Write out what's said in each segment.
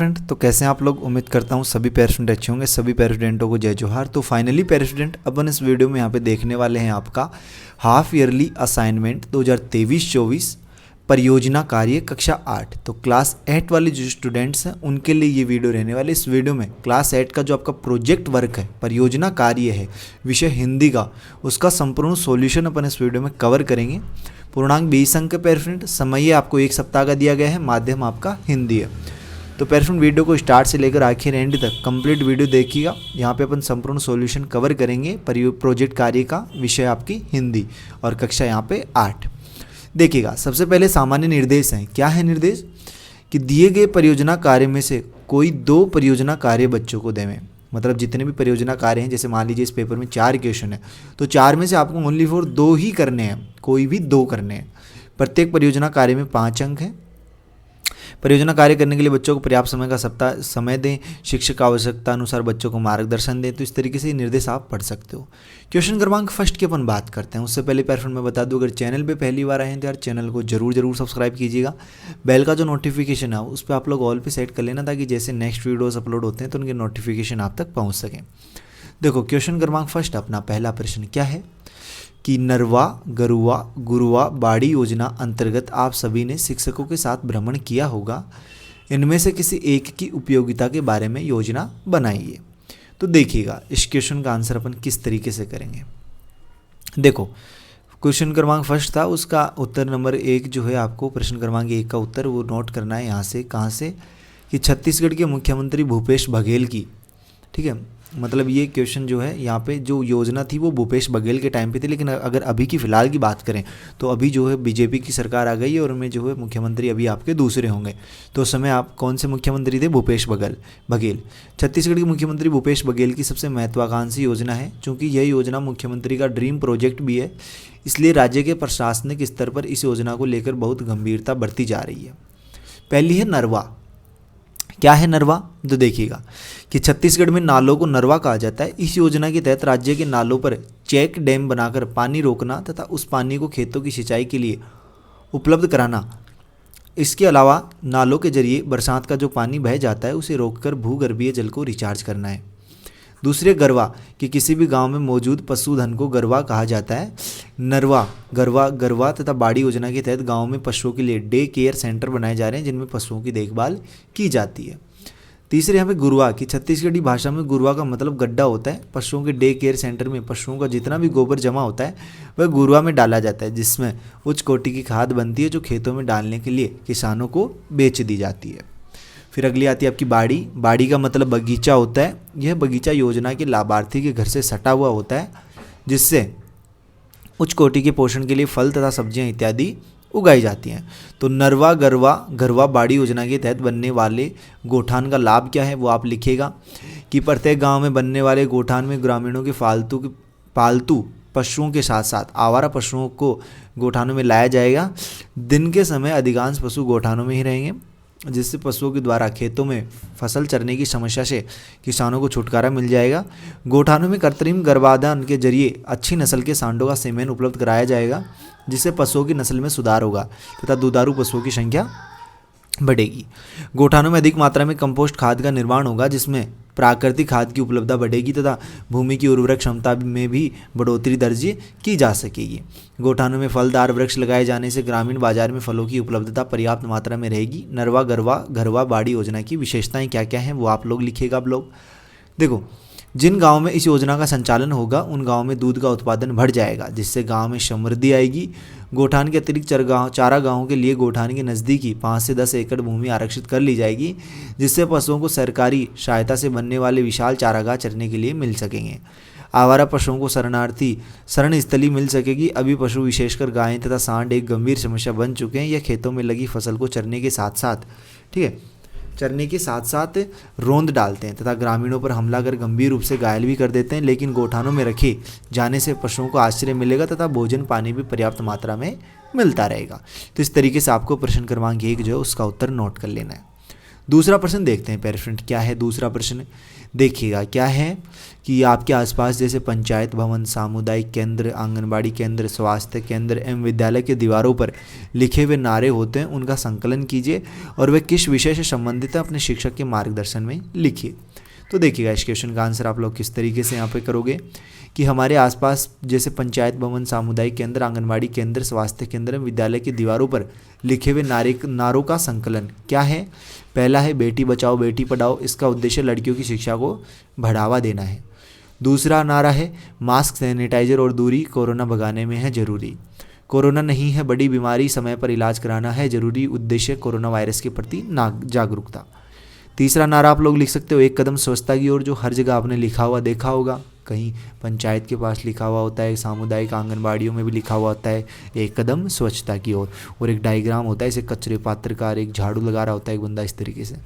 Friend, तो कैसे हैं आप लोग। उम्मीद करता हूँ सभी पैरा स्टूडेंट अच्छे होंगे। सभी पैरा स्टूडेंटों को जय जोहार। तो फाइनली पैरा स्टूडेंट अपन इस वीडियो में यहाँ पे देखने वाले हैं आपका हाफ ईयरली असाइनमेंट 2023-24 परियोजना कार्य कक्षा 8। तो क्लास 8 वाले जो स्टूडेंट्स हैं उनके लिए ये वीडियो रहने वाले। इस वीडियो में क्लास 8 का जो आपका प्रोजेक्ट वर्क है, परियोजना कार्य है विषय हिंदी का, उसका संपूर्ण सॉल्यूशन अपन इस वीडियो में कवर करेंगे। पूर्णांक 20 अंक है पैरा स्टूडेंट। समय आपको 1 सप्ताह का दिया गया है। माध्यम आपका हिंदी है। तो पैरा स्टूडेंट वीडियो को स्टार्ट से लेकर आखिर एंड तक कंप्लीट वीडियो देखिएगा। यहाँ पे अपन संपूर्ण सॉल्यूशन कवर करेंगे। प्रोजेक्ट कार्य का विषय आपकी हिंदी और कक्षा यहाँ पे 8। देखिएगा, सबसे पहले सामान्य निर्देश हैं। क्या है निर्देश कि दिए गए परियोजना कार्य में से कोई 2 परियोजना कार्य बच्चों को देवें। मतलब जितने भी परियोजना कार्य हैं, जैसे मान लीजिए इस पेपर में 4 क्वेश्चन है, तो 4 में से आपको ओनली फॉर 2 ही करने हैं, कोई भी 2 करने हैं। प्रत्येक परियोजना कार्य में 5 अंक हैं। परियोजना कार्य करने के लिए बच्चों को पर्याप्त समय दें। शिक्षक आवश्यकता अनुसार बच्चों को मार्गदर्शन दें। तो इस तरीके से ये निर्देश आप पढ़ सकते हो। क्वेश्चन क्रमांक फर्स्ट की अपन बात करते हैं। उससे पहले पैरा मैं बता दूं, अगर चैनल पे पहली बार आए हैं तो यार चैनल को जरूर सब्सक्राइब कीजिएगा। बेल का जो नोटिफिकेशन है उस पर आप लोग ऑल पे सेट कर लेना, ताकि जैसे नेक्स्ट वीडियोज़ अपलोड होते हैं तो उनके नोटिफिकेशन आप तक पहुँच सकें। देखो, क्वेश्चन क्रमांक फर्स्ट अपना पहला प्रश्न क्या है कि नरवा, गरुआ, गुरुआ बाड़ी योजना अंतर्गत आप सभी ने शिक्षकों के साथ भ्रमण किया होगा। इनमें से किसी एक की उपयोगिता के बारे में योजना बनाइए। तो देखिएगा, इस क्वेश्चन का आंसर अपन किस तरीके से करेंगे। देखो, क्वेश्चन क्रमांक फर्स्ट था, उसका उत्तर नंबर 1 जो है, आपको प्रश्न क्रमांक 1 का उत्तर वो नोट करना है। यहाँ से कहाँ से कि छत्तीसगढ़ के मुख्यमंत्री भूपेश बघेल की, ठीक है, मतलब ये क्वेश्चन जो है यहाँ पे जो योजना थी वो भूपेश बघेल के टाइम पे थी। लेकिन अगर अभी की फ़िलहाल की बात करें तो अभी जो है बीजेपी की सरकार आ गई है और उनमें जो है मुख्यमंत्री अभी आपके दूसरे होंगे। तो उस समय आप कौन से मुख्यमंत्री थे? भूपेश बघेल। छत्तीसगढ़ के मुख्यमंत्री भूपेश बघेल की सबसे महत्वाकांक्षी योजना है। चूँकि यह योजना मुख्यमंत्री का ड्रीम प्रोजेक्ट भी है, इसलिए राज्य के प्रशासनिक स्तर पर इस योजना को लेकर बहुत गंभीरता बढ़ती जा रही है। पहली है नरवा। क्या है नरवा? तो देखिएगा कि छत्तीसगढ़ में नालों को नरवा कहा जाता है। इस योजना के तहत राज्य के नालों पर चेक डैम बनाकर पानी रोकना तथा उस पानी को खेतों की सिंचाई के लिए उपलब्ध कराना। इसके अलावा नालों के जरिए बरसात का जो पानी बह जाता है उसे रोककर भूगर्भीय जल को रिचार्ज करना है। दूसरे गरवा कि किसी भी गांव में मौजूद पशुधन को गरवा कहा जाता है। नरवा, गरवा तथा बाड़ी योजना के तहत गांव में पशुओं के लिए डे केयर सेंटर बनाए जा रहे हैं, जिनमें पशुओं की देखभाल की जाती है। तीसरे यहाँ पे गुरुआ कि छत्तीसगढ़ी भाषा में गुरुआ का मतलब गड्ढा होता है। पशुओं के डे केयर सेंटर में पशुओं का जितना भी गोबर जमा होता है वह गुरुआ में डाला जाता है, जिसमें उच्च कोटि की खाद बनती है जो खेतों में डालने के लिए किसानों को बेच दी जाती है। फिर अगली आती है आपकी बाड़ी। बाड़ी का मतलब बगीचा होता है। यह बगीचा योजना के लाभार्थी के घर से सटा हुआ होता है, जिससे उच्च कोटि के पोषण के लिए फल तथा सब्जियां इत्यादि उगाई जाती हैं। तो नरवा, गरवा बाड़ी योजना के तहत बनने वाले गोठान का लाभ क्या है वो आप लिखिएगा कि प्रत्येक गांव में बनने वाले गोठान में ग्रामीणों के पालतू पशुओं के साथ साथ आवारा पशुओं को गोठानों में लाया जाएगा। दिन के समय अधिकांश पशु गोठानों में ही रहेंगे, जिससे पशुओं के द्वारा खेतों में फसल चरने की समस्या से किसानों को छुटकारा मिल जाएगा। गोठानों में कृत्रिम गर्भाधान के जरिए अच्छी नस्ल के सांडों का सीमेन उपलब्ध कराया जाएगा, जिससे पशुओं की नस्ल में सुधार होगा तथा दुधारू पशुओं की संख्या बढ़ेगी। गोठानों में अधिक मात्रा में कंपोस्ट खाद का निर्माण होगा, जिसमें प्राकृतिक खाद की उपलब्धता बढ़ेगी तथा भूमि की उर्वरक क्षमता में भी बढ़ोतरी दर्ज की जा सकेगी। गोठानों में फलदार वृक्ष लगाए जाने से ग्रामीण बाजार में फलों की उपलब्धता पर्याप्त मात्रा में रहेगी। नरवा, गरवा बाड़ी योजना की विशेषताएं क्या क्या हैं वो आप लोग लिखिएगा। आप लोग देखो, जिन गाँव में इस योजना का संचालन होगा उन गाँव में दूध का उत्पादन बढ़ जाएगा, जिससे गाँव में समृद्धि आएगी। गोठान के अतिरिक्त चारा गाँवों के लिए गोठान के नज़दीकी 5 से 10 एकड़ भूमि आरक्षित कर ली जाएगी, जिससे पशुओं को सरकारी सहायता से बनने वाले विशाल चारागाह चरने के लिए मिल सकेंगे। आवारा पशुओं को शरण स्थली मिल सकेगी। अभी पशु विशेषकर गायें तथा सांड एक गंभीर समस्या बन चुके हैं। यह खेतों में लगी फसल को चरने के साथ साथ रोंद डालते हैं तथा ग्रामीणों पर हमला कर गंभीर रूप से घायल भी कर देते हैं। लेकिन गोठानों में रखे जाने से पशुओं को आश्रय मिलेगा तथा भोजन पानी भी पर्याप्त मात्रा में मिलता रहेगा। तो इस तरीके से आपको प्रश्न क्रमांक 1 जो है उसका उत्तर नोट कर लेना है। दूसरा प्रश्न देखते हैं प्यारे स्टूडेंट, क्या है दूसरा प्रश्न, देखिएगा क्या है कि आपके आसपास जैसे पंचायत भवन, सामुदायिक केंद्र, आंगनबाड़ी केंद्र, स्वास्थ्य केंद्र एवं विद्यालय के दीवारों पर लिखे हुए नारे होते हैं, उनका संकलन कीजिए और वे किस विषय से संबंधित है अपने शिक्षक के मार्गदर्शन में लिखिए। तो देखिएगा इस क्वेश्चन का आंसर आप लोग किस तरीके से यहाँ पे करोगे कि हमारे आसपास जैसे पंचायत भवन, सामुदायिक केंद्र, आंगनबाड़ी केंद्र, स्वास्थ्य केंद्र, विद्यालय की दीवारों पर लिखे हुए नारों का संकलन क्या है। पहला है बेटी बचाओ बेटी पढ़ाओ, इसका उद्देश्य लड़कियों की शिक्षा को बढ़ावा देना है। दूसरा नारा है मास्क, सैनिटाइजर और दूरी कोरोना भगाने में है जरूरी। कोरोना नहीं है बड़ी बीमारी, समय पर इलाज कराना है जरूरी, उद्देश्य कोरोना वायरस के प्रति जागरूकता। तीसरा नारा आप लोग लिख सकते हो एक कदम स्वच्छता की ओर, जो हर जगह आपने लिखा हुआ देखा होगा, कहीं पंचायत के पास लिखा हुआ होता है, सामुदायिक आंगनबाड़ियों में भी लिखा हुआ होता है एक कदम स्वच्छता की ओर, और एक डायग्राम होता है इसे कचरे पात्र का, एक झाड़ू लगा रहा होता है एक बंदा इस तरीके से।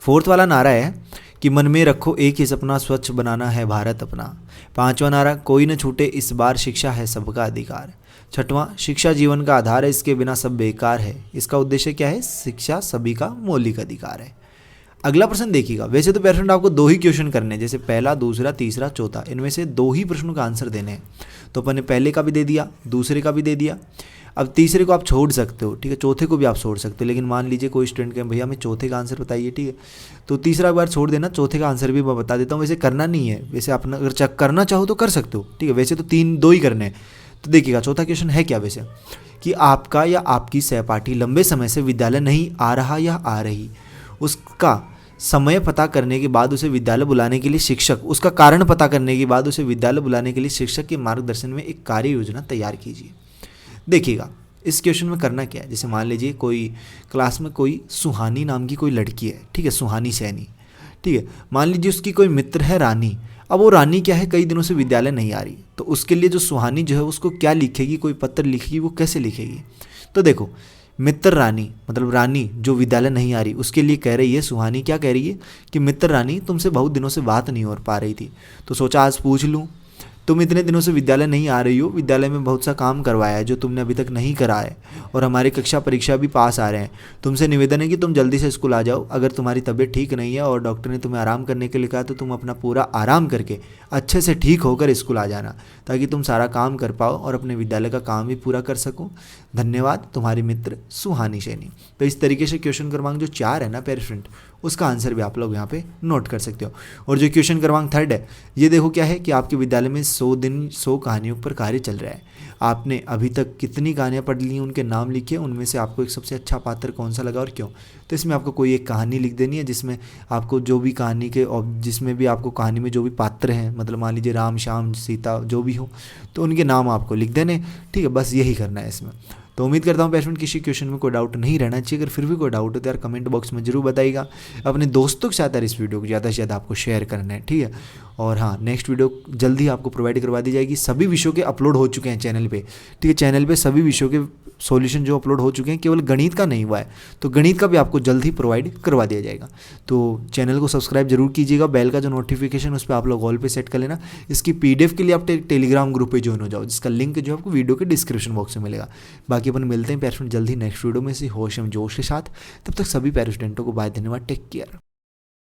फोर्थ वाला नारा है कि मन में रखो एक ही सपना, स्वच्छ बनाना है भारत अपना। पांचवा नारा कोई न छूटे इस बार, शिक्षा है सबका अधिकार। छठवां शिक्षा जीवन का आधार है, इसके बिना सब बेकार है, इसका उद्देश्य क्या है, शिक्षा सभी का मौलिक अधिकार है। अगला प्रश्न देखिएगा, वैसे तो पेरेंट आपको 2 ही क्वेश्चन करने हैं, जैसे पहला, दूसरा, तीसरा, चौथा, इनमें से 2 ही प्रश्नों का आंसर देने हैं। तो अपन ने पहले का भी दे दिया, दूसरे का भी दे दिया, अब तीसरे को आप छोड़ सकते हो, ठीक है, चौथे को भी आप छोड़ सकते हो, लेकिन मान लीजिए कोई स्टूडेंट कहे भैया हमें चौथे का आंसर बताइए, ठीक है, तो तीसरा बार छोड़ देना, चौथे का आंसर भी मैं बता देता हूँ। वैसे करना नहीं है, वैसे आप अगर चेक करना चाहो तो कर सकते हो, ठीक है, वैसे तो 2 ही करने हैं। तो देखिएगा चौथा क्वेश्चन है क्या वैसे, कि आपका या आपकी सहपाठी लंबे समय से विद्यालय नहीं आ रहा या आ रही, उसका समय पता करने के बाद उसे विद्यालय बुलाने के लिए शिक्षक, उसका कारण पता करने के बाद उसे विद्यालय बुलाने के लिए शिक्षक के मार्गदर्शन में एक कार्य योजना तैयार कीजिए। देखिएगा इस क्वेश्चन में करना क्या है, जैसे मान लीजिए कोई क्लास में कोई सुहानी नाम की कोई लड़की है, ठीक है, सुहानी सैनी, ठीक है, मान लीजिए उसकी कोई मित्र है रानी। अब वो रानी क्या है, कई दिनों से विद्यालय नहीं आ रही, तो उसके लिए जो सुहानी जो है उसको क्या लिखेगी, कोई पत्र लिखेगी, वो कैसे लिखेगी। तो देखो मित्र रानी मतलब रानी जो विद्यालय नहीं आ रही, उसके लिए कह रही है सुहानी, क्या कह रही है कि मित्र रानी तुमसे बहुत दिनों से बात नहीं हो पा रही थी, तो सोचा आज पूछ लूँ, तुम इतने दिनों से विद्यालय नहीं आ रही हो, विद्यालय में बहुत सा काम करवाया है जो तुमने अभी तक नहीं करा है, और हमारी कक्षा परीक्षा भी पास आ रहे हैं, तुमसे निवेदन है कि तुम जल्दी से स्कूल आ जाओ। अगर तुम्हारी तबीयत ठीक नहीं है और डॉक्टर ने तुम्हें आराम करने के लिए कहा, तो तुम अपना पूरा आराम करके अच्छे से ठीक होकर स्कूल आ जाना, ताकि तुम सारा काम कर पाओ और अपने विद्यालय का काम भी पूरा कर सको। धन्यवाद, तुम्हारी मित्र सुहानी सैनी। तो इस तरीके से क्वेश्चन क्रमांक जो 4 है ना प्यारे स्टूडेंट, उसका आंसर भी आप लोग यहाँ पे नोट कर सकते हो। और जो क्वेश्चन क्रमांक 3 है, ये देखो क्या है कि आपके विद्यालय में 100 दिन 100 कहानियों पर कार्य चल रहा है। आपने अभी तक कितनी कहानियाँ पढ़ ली हैं, उनके नाम लिखिए, उनमें से आपको एक सबसे अच्छा पात्र कौन सा लगा और क्यों। तो इसमें आपको कोई एक कहानी लिख देनी है, जिसमें आपको जो भी कहानी के जिसमें भी आपको कहानी में जो भी पात्र हैं, मतलब मान लीजिए राम, श्याम, सीता जो भी हो, तो उनके नाम आपको लिख देने, ठीक है, बस यही करना है इसमें। तो उम्मीद करता हूँ पेरेंट किसी क्वेश्चन में कोई डाउट नहीं रहना चाहिए। अगर फिर भी कोई डाउट हो तो यार कमेंट बॉक्स में जरूर बताइएगा। अपने दोस्तों के साथ यार इस वीडियो को ज़्यादा से ज़्यादा आपको शेयर करना है, ठीक है। और हाँ, नेक्स्ट वीडियो जल्दी आपको प्रोवाइड करवा दी जाएगी। सभी विषयों के अपलोड हो चुके हैं चैनल पे, ठीक है। चैनल पे सभी विषयों के सॉल्यूशन जो अपलोड हो चुके हैं, केवल गणित का नहीं हुआ है, तो गणित का भी आपको जल्द ही प्रोवाइड करवा दिया जाएगा। तो चैनल को सब्सक्राइब जरूर कीजिएगा, बेल का जो नोटिफिकेशन उस पर आप लोग ऑल पे सेट कर लेना। इसकी पीडीएफ के लिए आप टेलीग्राम ग्रुप पे ज्वाइन हो जाओ, जिसका लिंक जो आपको वीडियो के डिस्क्रिप्शन बॉक्स में मिलेगा। बाकी अपन मिलते हैं पेरेंट्स जल्द ही नेक्स्ट वीडियो में से होश एवं जोश के साथ। तब तक सभी पेरेंट्स स्टूडेंटों को बाय, धन्यवाद, टेक केयर।